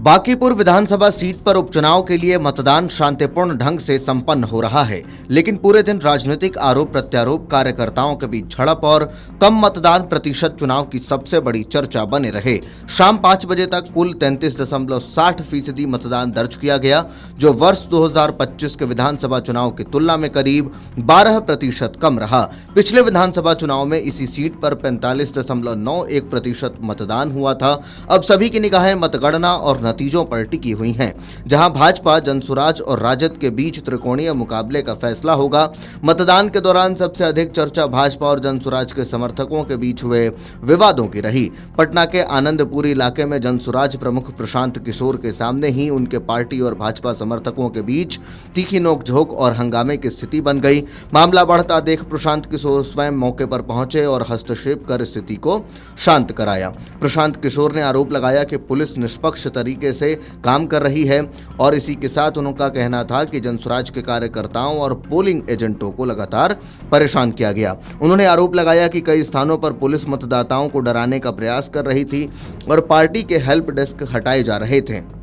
बांकीपुर विधानसभा seat पर उपचुनाव के लिए मतदान शांतिपूर्ण ढंग से संपन्न हो रहा है, लेकिन पूरे दिन राजनीतिक आरोप प्रत्यारोप, कार्यकर्ताओं के बीच झड़प और कम मतदान प्रतिशत चुनाव की सबसे बड़ी चर्चा बने रहे। शाम 5 बजे तक कुल 33.60% मतदान दर्ज किया गया, जो वर्ष 2025 के विधानसभा चुनाव की तुलना में करीब 12% कम रहा। पिछले विधानसभा चुनाव में इसी सीट पर 45.91% मतदान हुआ था। अब सभी की निगाहें मतगणना और नतीजों पर टिकी हुई हैं, जहां भाजपा, जनसुराज और राजद के बीच त्रिकोणीय मुकाबले का फैसला होगा। मतदान के दौरान सबसे अधिक चर्चा भाजपा और जनसुराज के समर्थकों के बीच हुए विवादों की रही। पटना के आनंदपुरी इलाके में जनसुराज प्रमुख प्रशांत किशोर के सामने ही उनके पार्टी और भाजपा समर्थकों के बीच तीखी नोकझोंक और हंगामे की स्थिति बन गई। मामला बढ़ता देख प्रशांत किशोर स्वयं मौके पर पहुंचे और हस्तक्षेप कर स्थिति को शांत कराया। प्रशांत किशोर ने आरोप लगाया कि पुलिस निष्पक्ष तरीके से काम कर रही है और इसी के साथ उनका कहना था कि जनसुराज के कार्यकर्ताओं और पोलिंग एजेंटों को लगातार परेशान किया गया। उन्होंने आरोप लगाया कि कई स्थानों पर पुलिस मतदाताओं को डराने का प्रयास कर रही थी और पार्टी के हेल्प डेस्क हटाए जा रहे थे।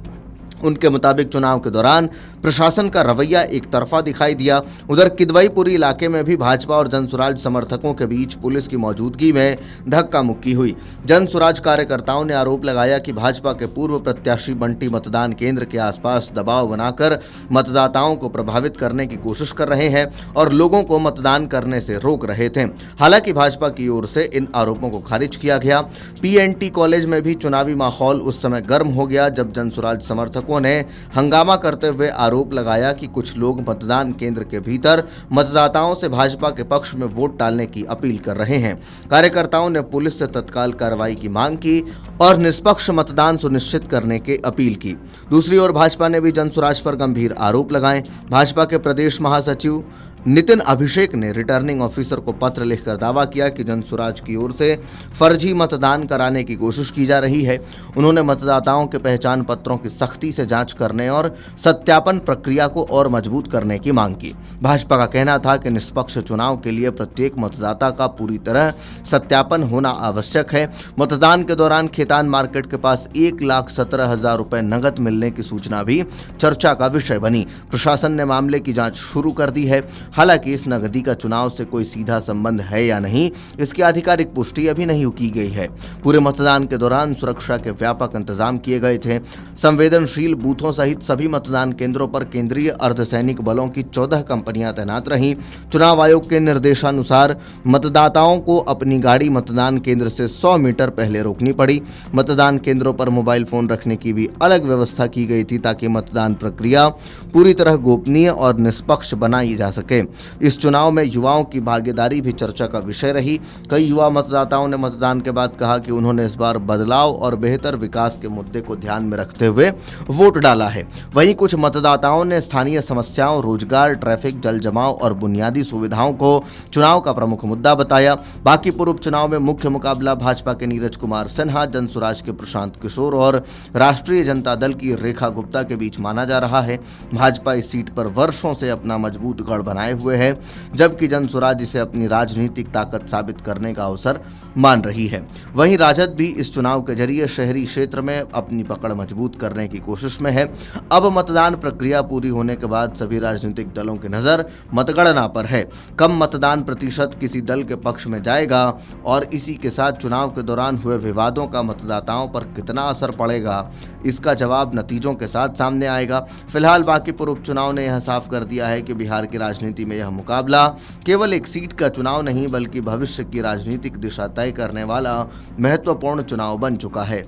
उनके मुताबिक चुनाव के दौरान प्रशासन का रवैया एक तरफा दिखाई दिया। उधर किदवईपुरी इलाके में भी भाजपा और जनसुराज समर्थकों के बीच पुलिस की मौजूदगी में धक्का मुक्की हुई। जनसुराज कार्यकर्ताओं ने आरोप लगाया कि भाजपा के पूर्व प्रत्याशी बंटी मतदान केंद्र के आसपास दबाव बनाकर मतदाताओं को प्रभावित करने की कोशिश कर रहे हैं और लोगों को मतदान करने से रोक रहे थे। हालांकि भाजपा की ओर से इन आरोपों को खारिज किया गया। पीएनटी कॉलेज में भी चुनावी माहौल उस समय गर्म हो गया जब जनसुराज समर्थक ने हंगामा करते हुए आरोप लगाया कि कुछ लोग मतदान केंद्र के भीतर मतदाताओं से भाजपा के पक्ष में वोट डालने की अपील कर रहे हैं। कार्यकर्ताओं ने पुलिस से तत्काल कार्रवाई की मांग की और निष्पक्ष मतदान सुनिश्चित करने की अपील की। दूसरी ओर भाजपा ने भी जनसुराज पर गंभीर आरोप लगाए। भाजपा के प्रदेश महासचिव नितिन अभिषेक ने रिटर्निंग ऑफिसर को पत्र लिखकर दावा किया कि जनसुराज की ओर से फर्जी मतदान कराने की कोशिश की जा रही है। उन्होंने मतदाताओं के पहचान पत्रों की सख्ती से जांच करने और सत्यापन प्रक्रिया को और मजबूत करने की मांग की। भाजपा का कहना था कि निष्पक्ष चुनाव के लिए प्रत्येक मतदाता का पूरी तरह सत्यापन होना आवश्यक है। मतदान के दौरान खेतान मार्केट के पास 1,17,000 रुपए नकद मिलने की सूचना भी चर्चा का विषय बनी। प्रशासन ने मामले की जाँच शुरू कर दी है। हालांकि इस नकदी का चुनाव से कोई सीधा संबंध है या नहीं, इसकी आधिकारिक पुष्टि अभी नहीं की गई है। पूरे मतदान के दौरान सुरक्षा के व्यापक इंतजाम किए गए थे। संवेदनशील बूथों सहित सभी मतदान केंद्रों पर केंद्रीय अर्धसैनिक बलों की 14 कंपनियां तैनात रहीं। चुनाव आयोग के निर्देशानुसार मतदाताओं को अपनी गाड़ी मतदान केंद्र से 100 मीटर पहले रोकनी पड़ी। मतदान केंद्रों पर मोबाइल फोन रखने की भी अलग व्यवस्था की गई थी ताकि मतदान प्रक्रिया पूरी तरह गोपनीय और निष्पक्ष बनाई जा सके। इस चुनाव में युवाओं की भागीदारी भी चर्चा का विषय रही। कई युवा मतदाताओं ने मतदान के बाद कहा कि उन्होंने इस बार बदलाव और बेहतर विकास के मुद्दे को ध्यान में रखते हुए वोट डाला है। वहीं कुछ मतदाताओं ने स्थानीय समस्याओं, रोजगार, ट्रैफिक, जल जमाव और बुनियादी सुविधाओं को चुनाव का प्रमुख मुद्दा बताया। बांकीपुर उपचुनाव में मुख्य मुकाबला भाजपा के नीरज कुमार सिन्हा, जनसुराज के प्रशांत किशोर और राष्ट्रीय जनता दल की रेखा गुप्ता के बीच माना जा रहा है। भाजपा इस सीट पर वर्षों से अपना मजबूत गढ़ बनाए हुए है, जबकि जनसुराज इसे अपनी राजनीतिक ताकत साबित करने का अवसर मान रही है। वहीं राजद भी इस चुनाव के जरिए शहरी क्षेत्र में अपनी पकड़ मजबूत करने की कोशिश में है। अब मतदान प्रक्रिया पूरी होने के बाद सभी राजनीतिक दलों की नजर मतगणना पर है। कम मतदान प्रतिशत किसी दल के पक्ष में जाएगा और इसी के साथ चुनाव के दौरान हुए विवादों का मतदाताओं पर कितना असर पड़ेगा, इसका जवाब नतीजों के साथ सामने आएगा। फिलहाल बांकीपुर उपचुनाव ने यह साफ कर दिया है कि बिहार की राजनीति में यह मुकाबला केवल एक सीट का चुनाव नहीं, बल्कि भविष्य की राजनीतिक दिशा तय करने वाला महत्वपूर्ण चुनाव बन चुका है।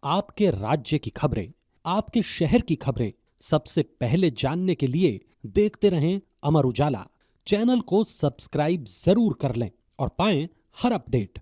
आपके राज्य की खबरें, आपके शहर की खबरें सबसे पहले जानने के लिए देखते रहें अमर उजाला। चैनल को सब्सक्राइब जरूर कर लें और पाएं हर अपडेट।